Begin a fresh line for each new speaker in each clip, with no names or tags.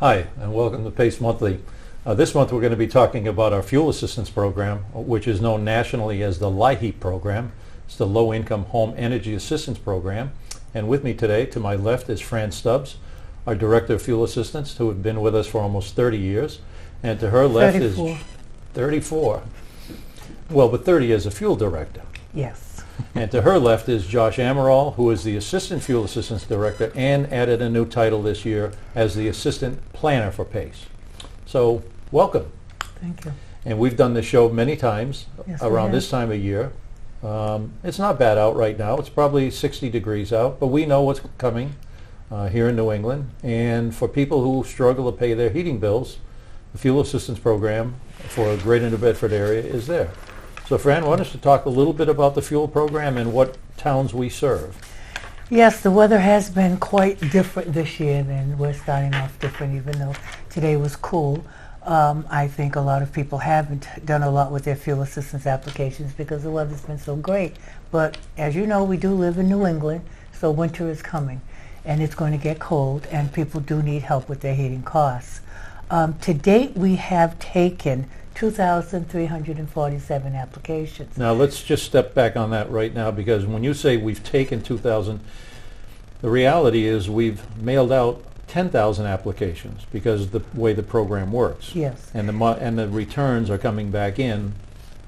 Hi, and welcome to PACE Monthly. This month we're going to be talking about our fuel assistance program, which is known nationally as the LIHEAP program. It's the Low Income Home Energy Assistance Program. And with me today, to my left, is Fran Stubbs, our Director of Fuel Assistance, who has been with us for almost 30 years. And to her left
34.
is 34. Well, but 30 as a fuel director.
Yes.
And to her left is Josh Amaral, who is the Assistant Fuel Assistance Director and added a new title this year as the Assistant Planner for PACE. So, welcome.
Thank you.
And we've done this show many times
Yes, we
around
have.
this time of year. It's not bad out right now. It's probably 60 degrees out, but we know what's coming here in New England. And for people who struggle to pay their heating bills, the Fuel Assistance Program for Greater New Bedford area is there. So Fran, want us to talk a little bit about the fuel program and what towns we serve.
Yes, the weather has been quite different this year, and we're starting off different even though today was cool. I think a lot of people haven't done a lot with their fuel assistance applications because the weather's been so great. But as you know, we do live in New England, so winter is coming and it's going to get cold and people do need help with their heating costs. To date, we have taken 2,347 applications.
Now let's just step back on that right now, because when you say we've taken 2,000, the reality is we've mailed out 10,000 applications because of the way the program works.
Yes.
And the returns are coming back in.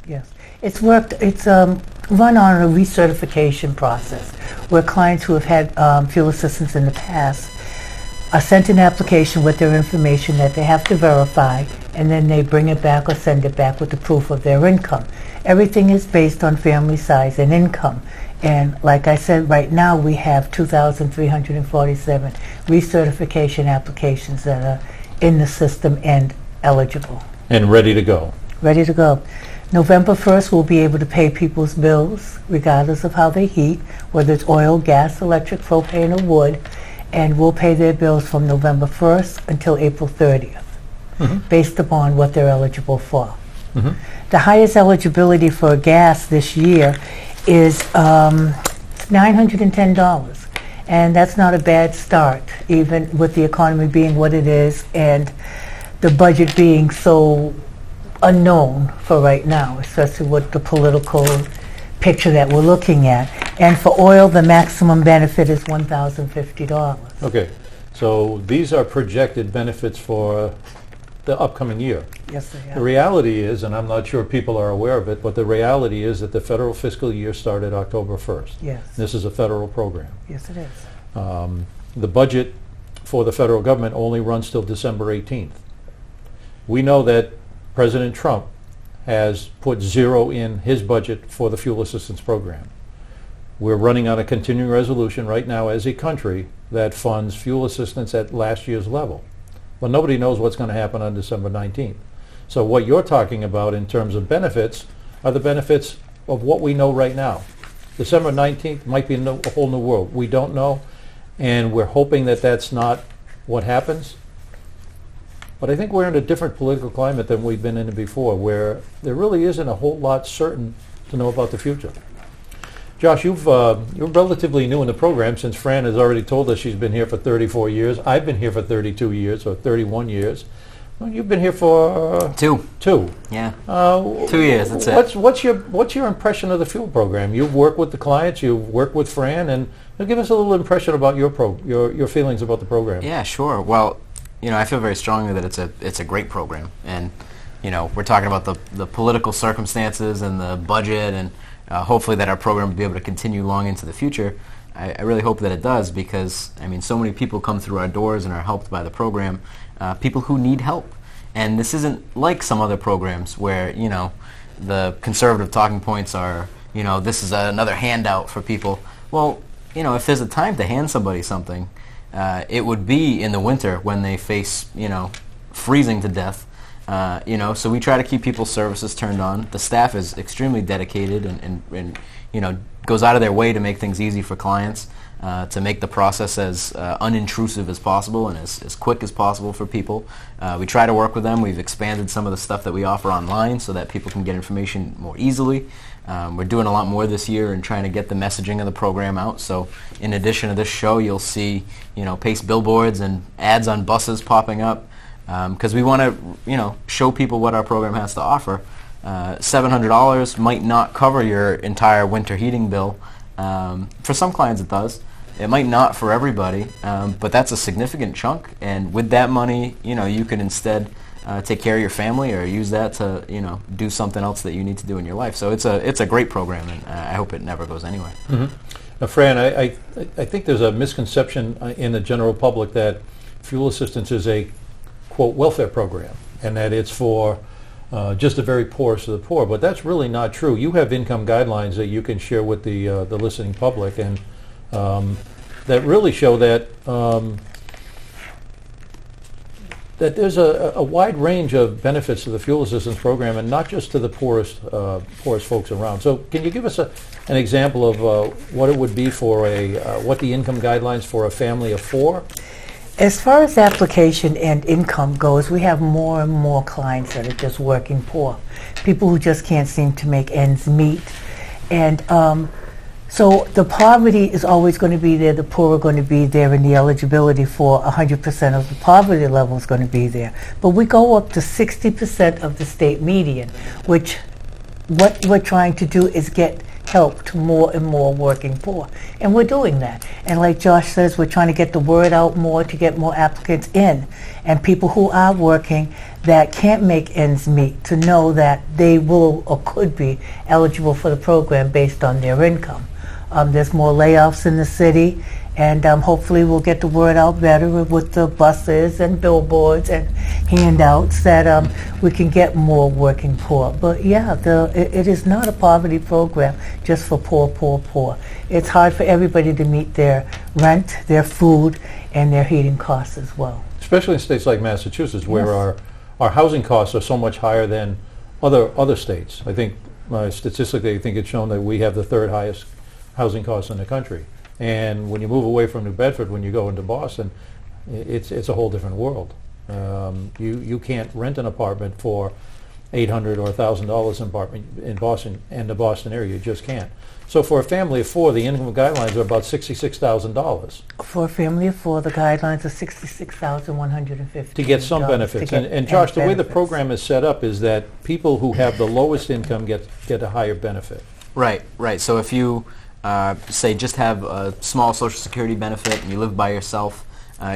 Yes, it's worked. It's run on a recertification process where clients who have had fuel assistance in the past are sent an application with their information that they have to verify, and then they bring it back or send it back with the proof of their income. Everything is based on family size and income. And like I said, right now we have 2,347 recertification applications that are in the system and eligible.
And ready to go.
Ready to go. November 1st, we'll be able to pay people's bills, regardless of how they heat, whether it's oil, gas, electric, propane, or wood, and we'll pay their bills from November 1st until April 30th, based upon what they're eligible for. The highest eligibility for gas this year is $910, and that's not a bad start, even with the economy being what it is and the budget being so unknown for right now, especially with the political picture that we're looking at. And for oil, the maximum benefit is $1,050.
Okay, so these are projected benefits for the upcoming year.
Yes, they
The
are.
reality is, and I'm not sure people are aware of it, but the reality is that the federal fiscal year started October 1st.
Yes.
This is a federal program.
Yes, it is.
The budget for the federal government only runs till December 18th. We know that President Trump has put zero in his budget for the fuel assistance program. We're running on a continuing resolution right now as a country that funds fuel assistance at last year's level. But nobody knows what's going to happen on December 19th. So what you're talking about in terms of benefits are the benefits of what we know right now. December 19th might be a whole new world. We don't know, and we're hoping that that's not what happens. But I think we're in a different political climate than we've been in before, where there really isn't a whole lot certain to know about the future. Josh, you're relatively new in the program, since Fran has already told us she's been here for 34 years. I've been here for 32 years, or 31 years. Well, you've been here for...
Two. Yeah. 2 years, that's it.
What's your impression of the fuel program? You've worked with the clients, you've worked with Fran, and give us a little impression about your feelings about the program.
Yeah, sure. Well, I feel very strongly that it's a great program, and we're talking about the political circumstances and the budget, and hopefully that our program will be able to continue long into the future. I really hope that it does, because so many people come through our doors and are helped by the program, people who need help. And this isn't like some other programs where the conservative talking points are this is another handout for people. Well, if there's a time to hand somebody something, it would be in the winter when they face freezing to death. So we try to keep people's services turned on. The staff is extremely dedicated and goes out of their way to make things easy for clients. to make the process as unintrusive as possible and as quick as possible for people. We try to work with them. We've expanded some of the stuff that we offer online so that people can get information more easily. We're doing a lot more this year and trying to get the messaging of the program out. So in addition to this show, you'll see, PACE billboards and ads on buses popping up because we want to, show people what our program has to offer. $700 might not cover your entire winter heating bill. For some clients it does. It might not for everybody, but that's a significant chunk. And with that money, you can instead take care of your family or use that to, do something else that you need to do in your life. So it's a great program, and I hope it never goes anywhere.
Mm-hmm. Now, Fran, I think there's a misconception in the general public that fuel assistance is a, quote, welfare program, and that it's for just the very poorest of the poor, but that's really not true. You have income guidelines that you can share with the listening public, and that really show that that there's a wide range of benefits to the fuel assistance program, and not just to the poorest folks around. So, can you give us an example of what it would be for what the income guidelines for a family of 4?
As far as application and income goes, we have more and more clients that are just working poor, people who just can't seem to make ends meet. And so the poverty is always going to be there, the poor are going to be there, and the eligibility for 100% of the poverty level is going to be there. But we go up to 60% of the state median, which what we're trying to do is get help to more and more working poor. And we're doing that. And like Josh says, we're trying to get the word out more to get more applicants in. And people who are working that can't make ends meet to know that they will or could be eligible for the program based on their income. There's more layoffs in the city, and hopefully we'll get the word out better with the buses and billboards and handouts that we can get more working poor. But yeah, it is not a poverty program just for poor. It's hard for everybody to meet their rent, their food, and their heating costs as well.
Especially in states like Massachusetts, where our housing costs are so much higher than other states. I think statistically, I think it's shown that we have the 3rd highest housing costs in the country. And when you move away from New Bedford, when you go into Boston, it's a whole different world. You can't rent an apartment for $800 or $1,000 in Boston and the Boston area. You just can't. So for a family of 4, the income guidelines are about $66,000.
For a family of 4, the guidelines are $66,150
to get some benefits. And Josh, the way the program is set up is that people who have the lowest income get a higher benefit.
Right. So if you say just have a small Social Security benefit and you live by yourself,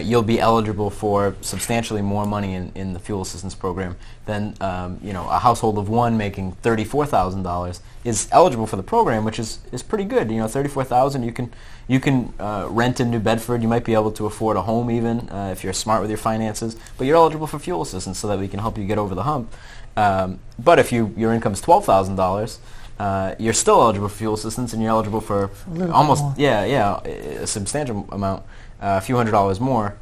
you'll be eligible for substantially more money in the fuel assistance program than a household of 1 making $34,000 is eligible for the program, which is pretty good. $34,000 you can rent in New Bedford. You might be able to afford a home even if you're smart with your finances, but you're eligible for fuel assistance so that we can help you get over the hump. But if your income is $12,000, you're still eligible for fuel assistance, and you're eligible for almost a substantial amount, a few $100s more,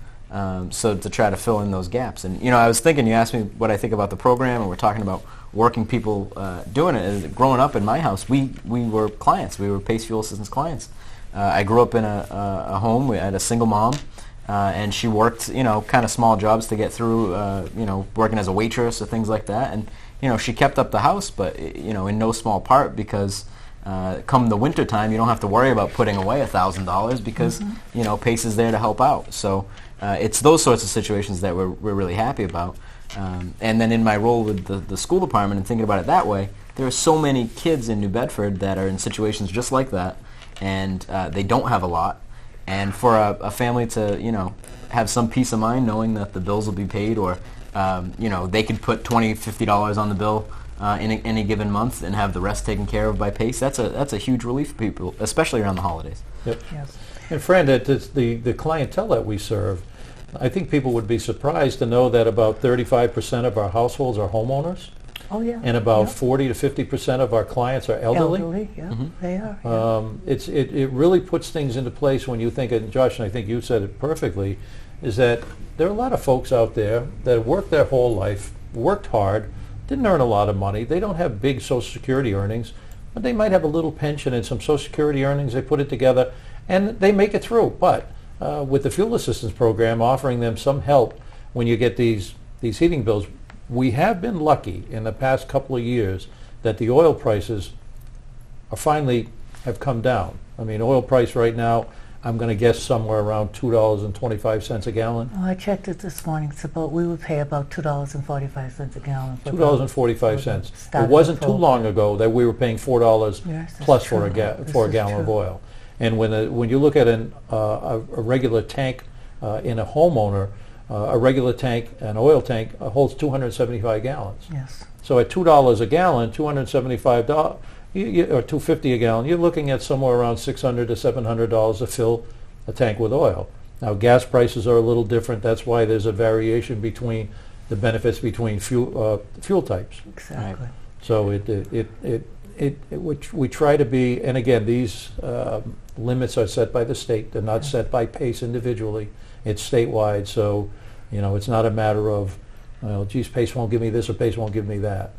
so to try to fill in those gaps. And I was thinking, you asked me what I think about the program, and we're talking about working people doing it. And growing up in my house, we were clients. We were PACE fuel assistance clients. I grew up in a home. We had a single mom, and she worked kind of small jobs to get through, working as a waitress or things like that. And she kept up the house, but in no small part because come the winter time, you don't have to worry about putting away $1,000 because PACE is there to help out. So it's those sorts of situations that we're really happy about. And then in my role with the school department and thinking about it that way, there are so many kids in New Bedford that are in situations just like that, and they don't have a lot. And for a family to have some peace of mind knowing that the bills will be paid, or they could put $20, $50 on the bill in any given month and have the rest taken care of by PACE. That's a huge relief for people, especially around the holidays.
Yep. Yes. And Fran, the clientele that we serve, I think people would be surprised to know that about 35% of our households are homeowners.
Oh yeah.
And about 40 to 50% of our clients are elderly.
They are. Yeah.
It really puts things into place when you think, and Josh, and I think you said it perfectly, is that there are a lot of folks out there that worked their whole life, worked hard, didn't earn a lot of money. They don't have big Social Security earnings, but they might have a little pension and some Social Security earnings. They put it together, and they make it through. But with the fuel assistance program, offering them some help when you get these heating bills, we have been lucky in the past couple of years that the oil prices are finally have come down. I mean, oil price right now, I'm going to guess somewhere around $2.25 a gallon.
Oh, I checked it this morning. It's about, we would pay about $2.45 a gallon. For
$2.45.
start
It
of
wasn't
the
too
program.
long ago that we were paying $4
Yes, that's
plus for a
true. This
for a
is
gallon of
true.
oil. And when you look at a regular tank in a homeowner, a regular tank, an oil tank, holds 275 gallons.
Yes.
So at $2 a gallon, $275 or $2.50 a gallon, you're looking at somewhere around $600 to $700 to fill a tank with oil. Now gas prices are a little different. That's why there's a variation between the benefits between fuel types.
Exactly.
So we try to be, and again, these limits are set by the state. They're not set by PACE individually. It's statewide. So, it's not a matter of, well, geez, PACE won't give me this or PACE won't give me that.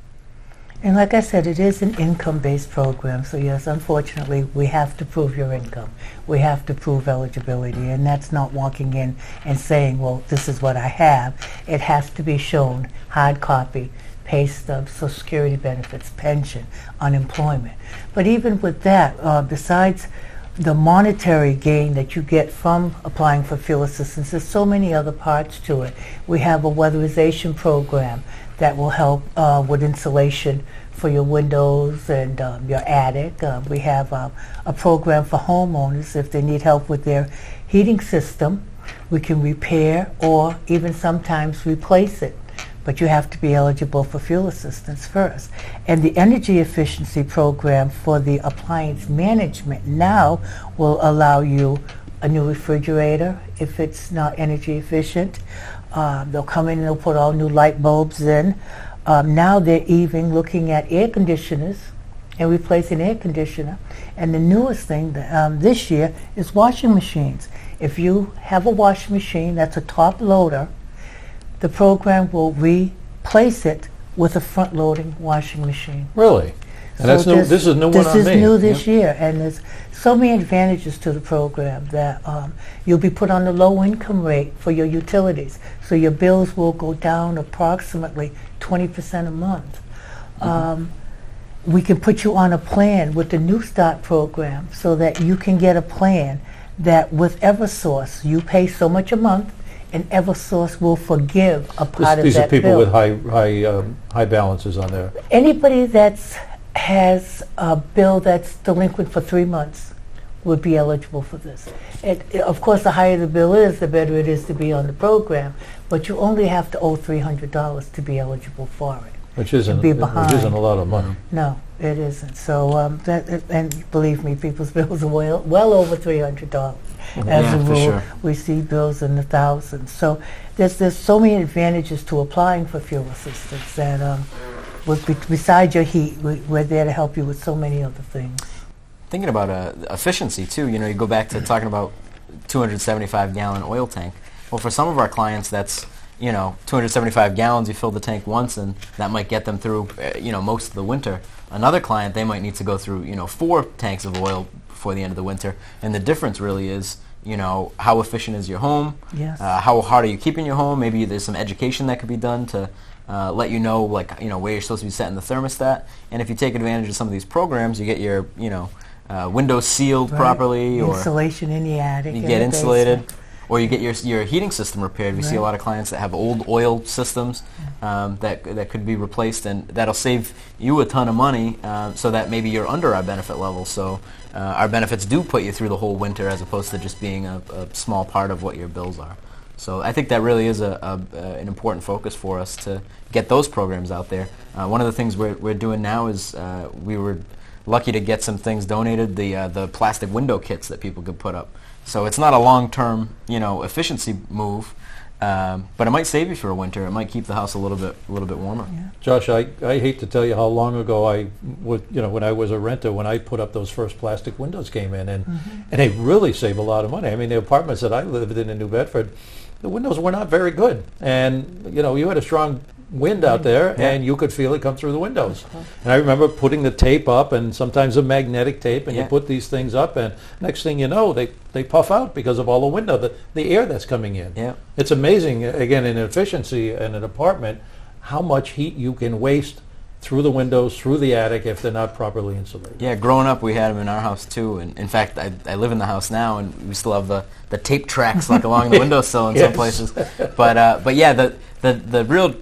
And like I said, it is an income-based program. So yes, unfortunately, we have to prove your income. We have to prove eligibility. And that's not walking in and saying, well, this is what I have. It has to be shown, hard copy, pay stubs, Social Security benefits, pension, unemployment. But even with that, besides the monetary gain that you get from applying for fuel assistance, there's so many other parts to it. We have a weatherization program that will help with insulation for your windows and your attic. We have a program for homeowners if they need help with their heating system. We can repair or even sometimes replace it. But you have to be eligible for fuel assistance first. And the energy efficiency program for the appliance management now will allow you a new refrigerator if it's not energy efficient. They'll come in and they'll put all new light bulbs in. Now they're even looking at air conditioners and replacing air conditioner. And the newest thing this year is washing machines. If you have a washing machine that's a top loader, the program will replace it with a front-loading washing machine.
Really? And that's new. This is a new one on me.
This is new this year, and there's so many advantages to the program that you'll be put on the low-income rate for your utilities, so your bills will go down approximately 20% a month. We can put you on a plan with the New Start program so that you can get a plan that with Eversource, you pay so much a month, and Eversource will forgive a part of
These are
that
people
bill.
with high balances on there.
Anybody that has a bill that's delinquent for 3 months would be eligible for this. Of course, the higher the bill is, the better it is to be on the program, but you only have to owe $300 to be eligible for it.
Which isn't
be behind.
a lot of money.
No, it isn't. So, and believe me, people's bills are well over $300. As
Yeah,
a
for
rule,
sure.
we see bills in the thousands. So there's so many advantages to applying for fuel assistance that besides your heat, we're there to help you with so many other things.
Thinking about efficiency too, you go back to talking about 275-gallon oil tank. Well, for some of our clients, that's 275 gallons. You fill the tank once, and that might get them through most of the winter. Another client, they might need to go through 4 tanks of oil before the end of the winter. And the difference really is how efficient is your home?
Yes.
How hard are you keeping your home? Maybe there's some education that could be done to let you know where you're supposed to be setting the thermostat. And if you take advantage of some of these programs, you get your windows sealed
Right.
properly, or
Insulation in the attic.
you
in
get
the
insulated,
basement.
or you get your heating system repaired. We see a
Right.
lot of clients that have old oil systems that could be replaced, and that'll save you a ton of money, so that maybe you're under our benefit level. So our benefits do put you through the whole winter, as opposed to just being a small part of what your bills are. So I think that really is an important focus for us to get those programs out there. One of the things we're doing now is we were lucky to get some things donated, the plastic window kits that people could put up. So it's not a long-term, efficiency move, but it might save you for a winter. It might keep the house a little bit warmer.
Yeah.
Josh, I hate to tell you how long ago when I was a renter, when I put up those first plastic windows came in, and they really save a lot of money. I mean, the apartments that I lived in New Bedford, the windows were not very good, and you had a strong wind out there, and you could feel it come through the windows. And I remember putting the tape up, and sometimes a magnetic tape, and you put these things up, and next thing you know, they puff out because of all the window, the air that's coming in.
Yeah.
It's amazing, again, in efficiency in an apartment, how much heat you can waste through the windows, through the attic, if they're not properly insulated.
Yeah, growing up, we had them in our house too, and in fact, I live in the house now, and we still have the tape tracks like along the windowsill in some places. But yeah, the real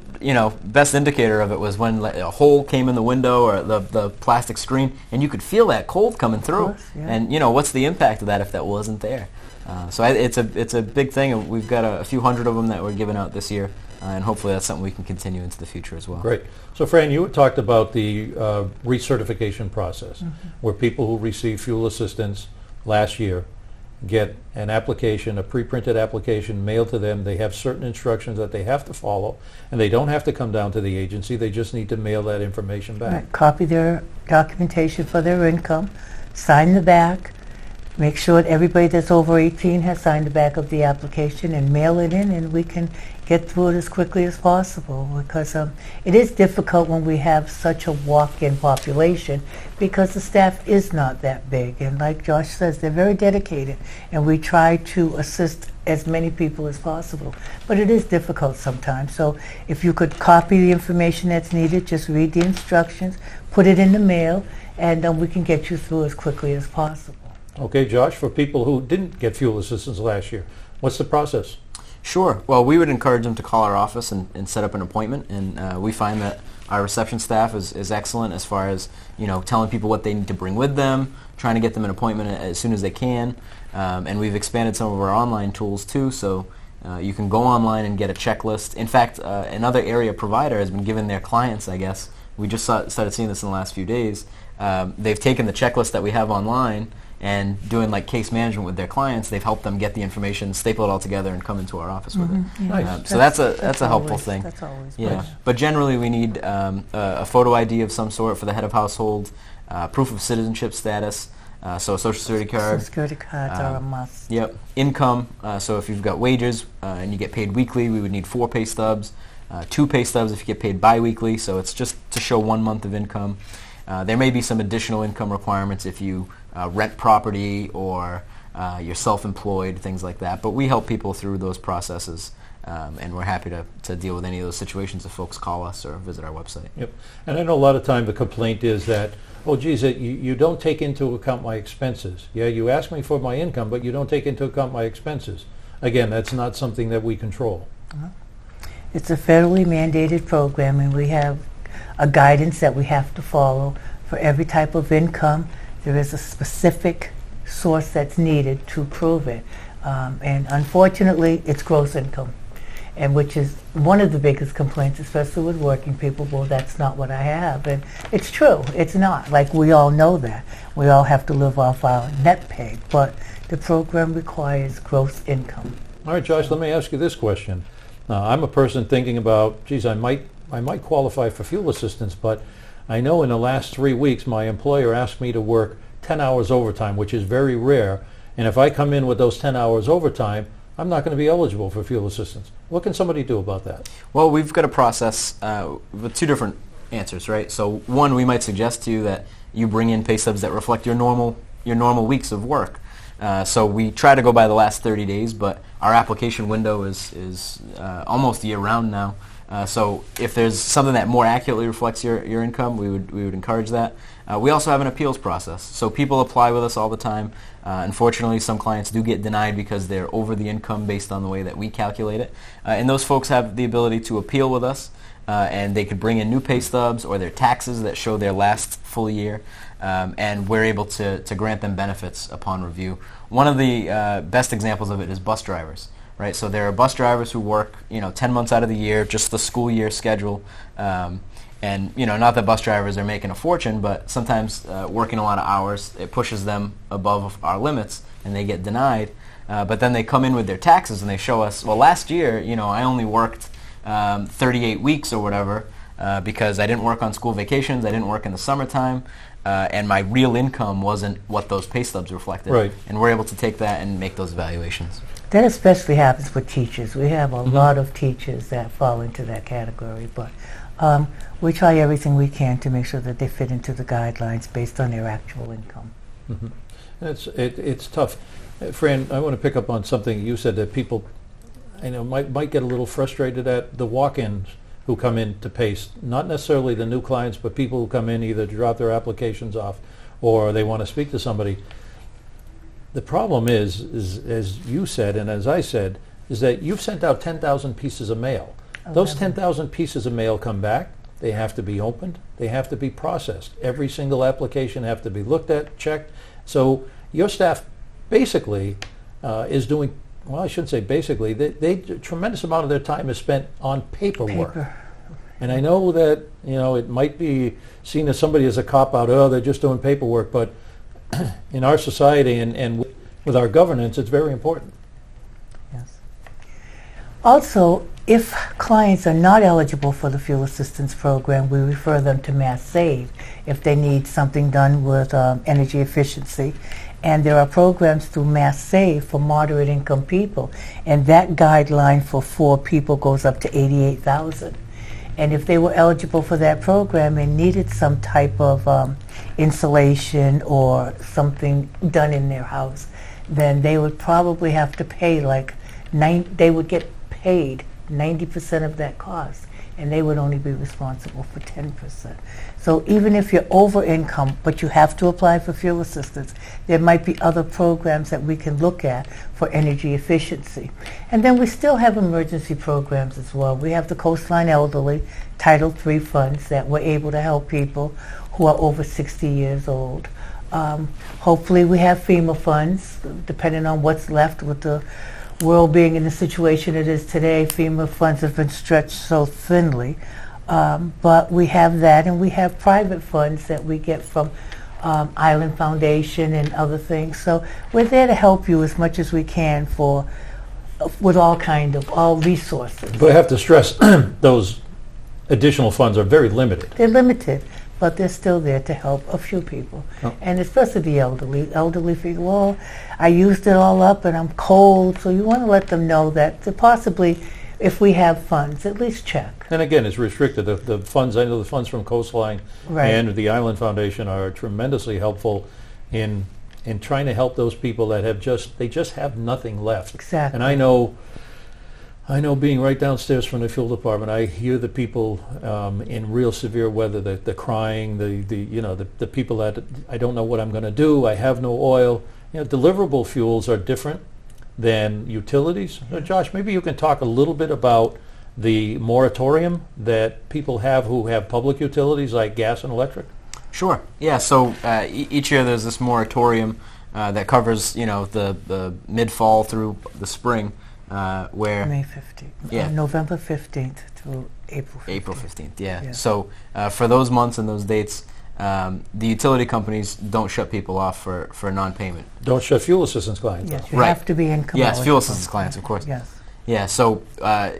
best indicator of it was when a hole came in the window or the plastic screen, and you could feel that cold coming through.
Of course, yeah.
And what's the impact of that if that wasn't there? So it's a big thing, and we've got a few hundred of them that we're giving out this year. And hopefully that's something we can continue into the future as well.
Great. So Fran, you talked about the recertification process, where people who receive fuel assistance last year get an application, a pre-printed application mailed to them. They have certain instructions that they have to follow, and they don't have to come down to the agency. They just need to mail that information back.
Right. Copy their documentation for their income, sign the back, make sure that everybody that's over 18 has signed the back of the application, and mail it in, and we can get through it as quickly as possible, because it is difficult when we have such a walk-in population, because the staff is not that big, and like Josh says, they're very dedicated, and we try to assist as many people as possible, but it is difficult sometimes. So if you could copy the information that's needed, just read the instructions, put it in the mail, and we can get you through as quickly as possible.
Okay, Josh, for people who didn't get fuel assistance last year, what's the process?
Sure. Well, we would encourage them to call our office and set up an appointment, and we find that our reception staff is excellent as far as telling people what they need to bring with them, trying to get them an appointment as soon as they can, and we've expanded some of our online tools too, so you can go online and get a checklist. In fact, another area provider has been giving their clients, I guess, we just started seeing this in the last few days, they've taken the checklist that we have online and doing like case management with their clients. They've helped them get the information, staple it all together, and come into our office with it.
Yeah.
Nice.
So that's a helpful thing.
That's always
Yeah,
nice.
but generally we need a photo ID of some sort for the head of household, proof of citizenship status, so a social security card.
Social security cards are a must.
Yep. Income, so if you've got wages and you get paid weekly, we would need 4 pay stubs, 2 pay stubs if you get paid biweekly, so it's just to show 1 month of income. There may be some additional income requirements if you rent property or you're self-employed, things like that. But we help people through those processes, and we're happy to deal with any of those situations if folks call us or visit our website.
Yep. And I know a lot of time the complaint is that, oh, geez, you don't take into account my expenses. Yeah, you ask me for my income, but you don't take into account my expenses. Again, that's not something that we control.
It's a federally mandated program, and we have a guidance that we have to follow for every type of income. There is a specific source that's needed to prove it. And unfortunately, it's gross income, and which is one of the biggest complaints, especially with working people. Well, that's not what I have. And it's true, it's not. Like, we all know that. We all have to live off our net pay, but the program requires gross income.
All right, Josh, let me ask you this question. I'm a person thinking about, geez, I might qualify for fuel assistance, but I know in the last 3 weeks my employer asked me to work 10 hours overtime, which is very rare, and if I come in with those 10 hours overtime, I'm not going to be eligible for fuel assistance. What can somebody do about that?
Well, we've got a process with 2 different answers, right? So one, we might suggest to you that you bring in pay stubs that reflect your normal weeks of work. So we try to go by the last 30 days, but our application window is almost year-round now. So if there's something that more accurately reflects your income, we would encourage that. We also have an appeals process. So people apply with us all the time. Unfortunately, some clients do get denied because they're over the income based on the way that we calculate it. And those folks have the ability to appeal with us, and they could bring in new pay stubs or their taxes that show their last full year, and we're able to grant them benefits upon review. One of the best examples of it is bus drivers. Right, so there are bus drivers who work, 10 months out of the year, just the school year schedule, and not that bus drivers are making a fortune, but sometimes working a lot of hours, it pushes them above our limits, and they get denied. But then they come in with their taxes and they show us, well, last year, I only worked 38 weeks or whatever because I didn't work on school vacations, I didn't work in the summertime, and my real income wasn't what those pay stubs reflected.
Right.
And we're able to take that and make those evaluations.
That especially happens with teachers. We have a lot of teachers that fall into that category, but we try everything we can to make sure that they fit into the guidelines based on their actual income.
Mhm. It's tough. Fran, I want to pick up on something you said, that people, I know, might get a little frustrated at the walk-ins who come in to PACE, not necessarily the new clients, but people who come in either to drop their applications off or they want to speak to somebody. The problem is, as you said and as I said, is that you've sent out 10,000 pieces of mail. Those 10,000 pieces of mail come back. They have to be opened. They have to be processed. Every single application have to be looked at, checked. So your staff basically is doing, well, I shouldn't say basically, a tremendous amount of their time is spent on paperwork. And I know that, it might be seen as somebody as a cop-out, oh, they're just doing paperwork, but in our society and with our governance, it's very important.
Yes. Also, if clients are not eligible for the fuel assistance program, we refer them to Mass Save if they need something done with energy efficiency. And there are programs through Mass Save for moderate income people, and that guideline for 4 people goes up to $88,000. And if they were eligible for that program and needed some type of insulation or something done in their house, then they would probably have to pay they would get paid 90% of that cost, and they would only be responsible for 10%. So even if you're over income, but you have to apply for fuel assistance, there might be other programs that we can look at for energy efficiency. And then we still have emergency programs as well. We have the Coastline Elderly Title III funds that we're able to help people who are over 60 years old. Hopefully we have FEMA funds, depending on what's left with the world being in the situation it is today. FEMA funds have been stretched so thinly. But we have that, and we have private funds that we get from Island Foundation and other things. So we're there to help you as much as we can with all resources.
But I have to stress, those additional funds are very limited.
They're limited, but they're still there to help a few people.
Oh.
And especially the elderly. Elderly feel, well, I used it all up and I'm cold, so you want to let them know that possibly, if we have funds, at least check.
And again, it's restricted. The funds, I know the funds from Coastline and the Island Foundation are tremendously helpful in trying to help those people that they just have nothing left.
Exactly.
And I know being right downstairs from the fuel department, I hear the people in real severe weather, the crying, the people that I don't know what I'm going to do, I have no oil. Deliverable fuels are different than utilities. Josh, maybe you can talk a little bit about the moratorium that people have who have public utilities like gas and electric.
Sure. Yeah. So each year there's this moratorium that covers the mid-fall through the spring, where
May 15th, November 15th to April 15th.
April 15th. Yeah. So for those months and those dates, the utility companies don't shut people off for non-payment.
Don't shut fuel assistance clients
Yes,
off.
you have to be income.
Yes, fuel assistance clients, of course.
Yes.
Yeah, so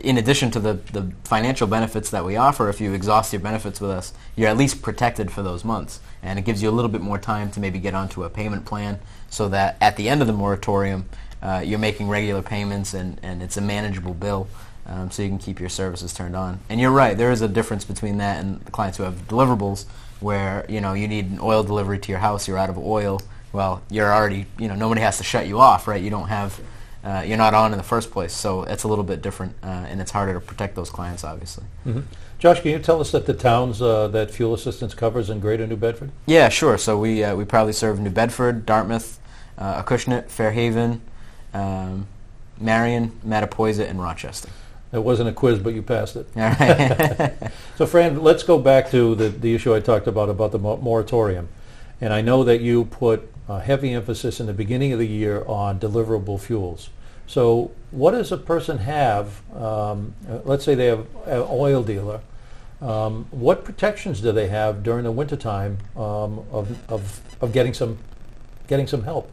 in addition to the financial benefits that we offer, if you exhaust your benefits with us, you're at least protected for those months. And it gives you a little bit more time to maybe get onto a payment plan so that at the end of the moratorium, you're making regular payments and it's a manageable bill, so you can keep your services turned on. And you're right, there is a difference between that and the clients who have deliverables where you need an oil delivery to your house, you're out of oil. Well, you're already, nobody has to shut you off, right? You don't have... you're not on in the first place, so it's a little bit different, and it's harder to protect those clients, obviously.
Mm-hmm. Josh, can you tell us that the towns that fuel assistance covers in Greater New Bedford?
Yeah, sure. So we proudly serve New Bedford, Dartmouth, Acushnet, Fairhaven, Marion, Mattapoisett, and Rochester.
It wasn't a quiz, but you passed it.
All right.
So, Fran, let's go back to the issue I talked about the moratorium. And I know that you put a heavy emphasis in the beginning of the year on deliverable fuels. So what does a person have, let's say they have an oil dealer, what protections do they have during the wintertime of getting some help?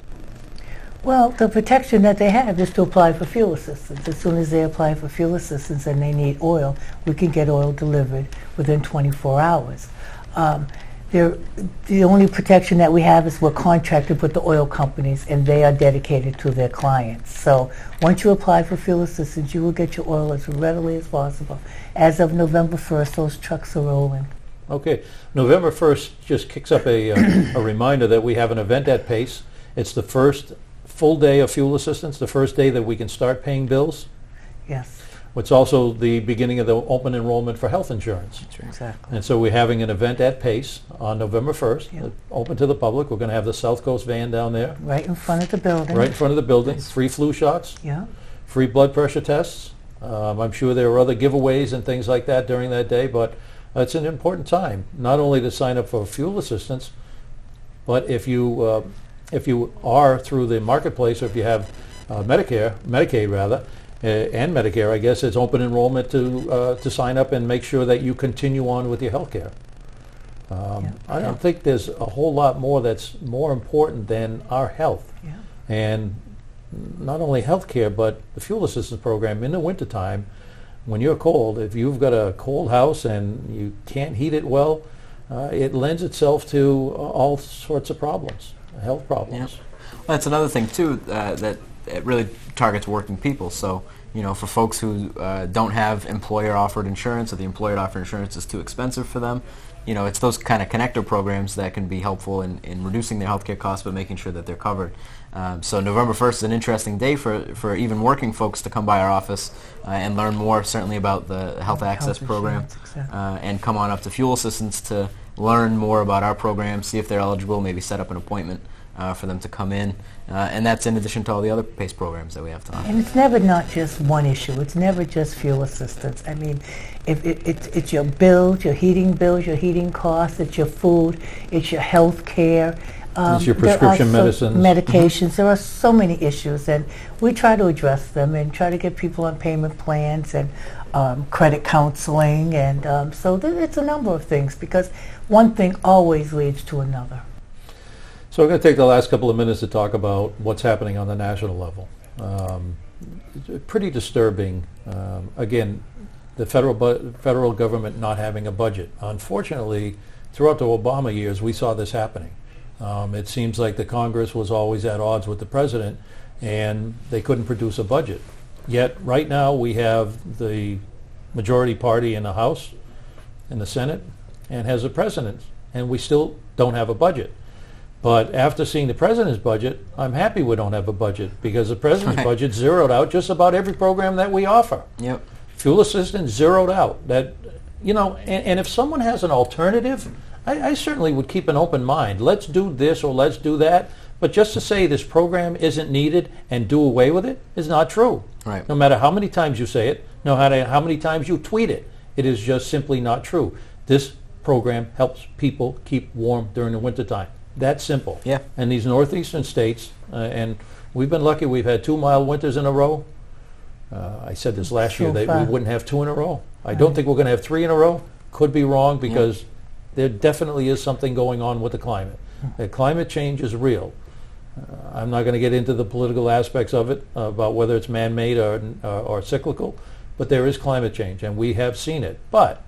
Well, the protection that they have is to apply for fuel assistance. As soon as they apply for fuel assistance and they need oil, we can get oil delivered within 24 hours. The only protection that we have is we're contracted with the oil companies, and they are dedicated to their clients. So once you apply for fuel assistance, you will get your oil as readily as possible. As of November 1st, those trucks are rolling.
Okay. November 1st just kicks up a reminder that we have an event at Pace. It's the first full day of fuel assistance, the first day that we can start paying bills.
Yes,
It's also the beginning of the open enrollment for health insurance.
exactly.
And so we're having an event at Pace on November 1st,
Yeah.
open to the public. We're going to have the South Coast van down there,
Right in front of the building.
right in front of the building. Free flu shots,
Yeah.
free blood pressure tests. I'm sure there are other giveaways and things like that during that day, but it's an important time, not only to sign up for fuel assistance, but if you are through the marketplace, or if you have Medicaid rather, and Medicare, I guess it's open enrollment to sign up and make sure that you continue on with your health care. I don't think there's a whole lot more that's more important than our health.
Yeah.
And not only health care, but the fuel assistance program in the wintertime, when you're cold, if you've got a cold house and you can't heat it well, it lends itself to all sorts of problems, health problems.
Well, that's another thing too, that it really targets working people. So, for folks who don't have employer-offered insurance, or the employer-offered insurance is too expensive for them, it's those kind of connector programs that can be helpful in reducing their healthcare costs, but making sure that they're covered. So November 1st is an interesting day for even working folks to come by our office and learn more, certainly about the Health Access Program,
insurance, exactly.
and come on up to Fuel Assistance to learn more about our program, see if they're eligible, maybe set up an appointment for them to come in. And that's in addition to all the other PACE programs that we have to offer.
And it's never not just one issue. It's never just fuel assistance. I mean, if it's your bills, your heating costs, it's your food, it's your health care.
It's your
there are
prescription
so-
medicines.
Medications. There are so many issues, and we try to address them and try to get people on payment plans and credit counseling. And so it's a number of things, because one thing always leads to another.
So I'm going to take the last couple of minutes to talk about what's happening on the national level. Pretty disturbing. Again, the federal government not having a budget. Unfortunately, throughout the Obama years, we saw this happening. It seems like the Congress was always at odds with the president, and they couldn't produce a budget. Yet, right now, we have the majority party in the House, in the Senate, and has a president, and we still don't have a budget. But after seeing the president's budget, I'm happy we don't have a budget, because the president's budget zeroed out just about every program that we offer.
Yep.
Fuel assistance zeroed out. That, and if someone has an alternative, I certainly would keep an open mind. Let's do this or let's do that. But just to say this program isn't needed and do away with it is not true.
Right.
No matter how many times you say it, no matter how many times you tweet it, it is just simply not true. This program helps people keep warm during the wintertime. That simple.
Yeah.
And these northeastern states, and we've been lucky, we've had 2 mild winters in a row. I said this last year,
So
that
far.
we wouldn't have 2 in a row. I don't think we're going to have 3 in a row. Could be wrong, because there definitely is something going on with the climate. The climate change is real. I'm not going to get into the political aspects of it, about whether it's man-made or cyclical, but there is climate change, and we have seen it. But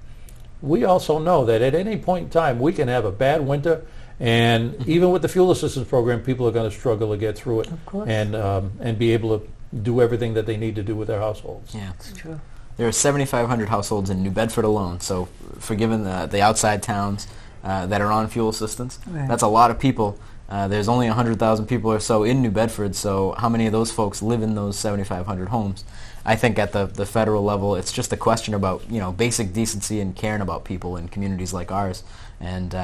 we also know that at any point in time, we can have a bad winter, and even with the fuel assistance program, people are going to struggle to get through it,
Of course.
and be able to do everything that they need to do with their households.
Yeah.
It's true.
There are 7,500 households in New Bedford alone, so forgiven the outside towns that are on fuel assistance,
Right.
that's a lot of people. There's only 100,000 people or so in New Bedford, so how many of those folks live in those 7,500 homes? I think at the federal level, it's just a question about basic decency and caring about people in communities like ours, and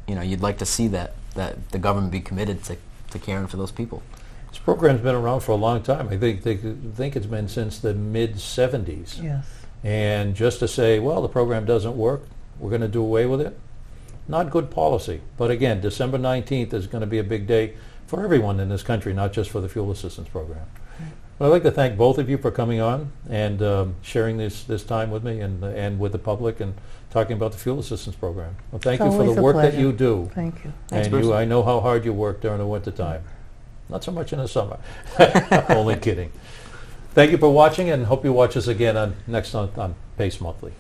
you'd like to see that the government be committed to caring for those people.
This program's been around for a long time. I think it's been since the mid-'70s.
Yes.
And just to say, well, the program doesn't work, we're going to do away with it, not good policy. But again, December 19th is going to be a big day for everyone in this country, not just for the fuel assistance program. But I'd like to thank both of you for coming on and sharing this time with me and with the public, and talking about the fuel assistance program. Well, thank you for
always
the
a
work that
pleasure.
you do.
Thank you.
Thanks,
And
Bruce.
I know how hard you work during the winter time. Not so much in the summer. Only kidding. Thank you for watching, and hope you watch us again next on Pace Monthly.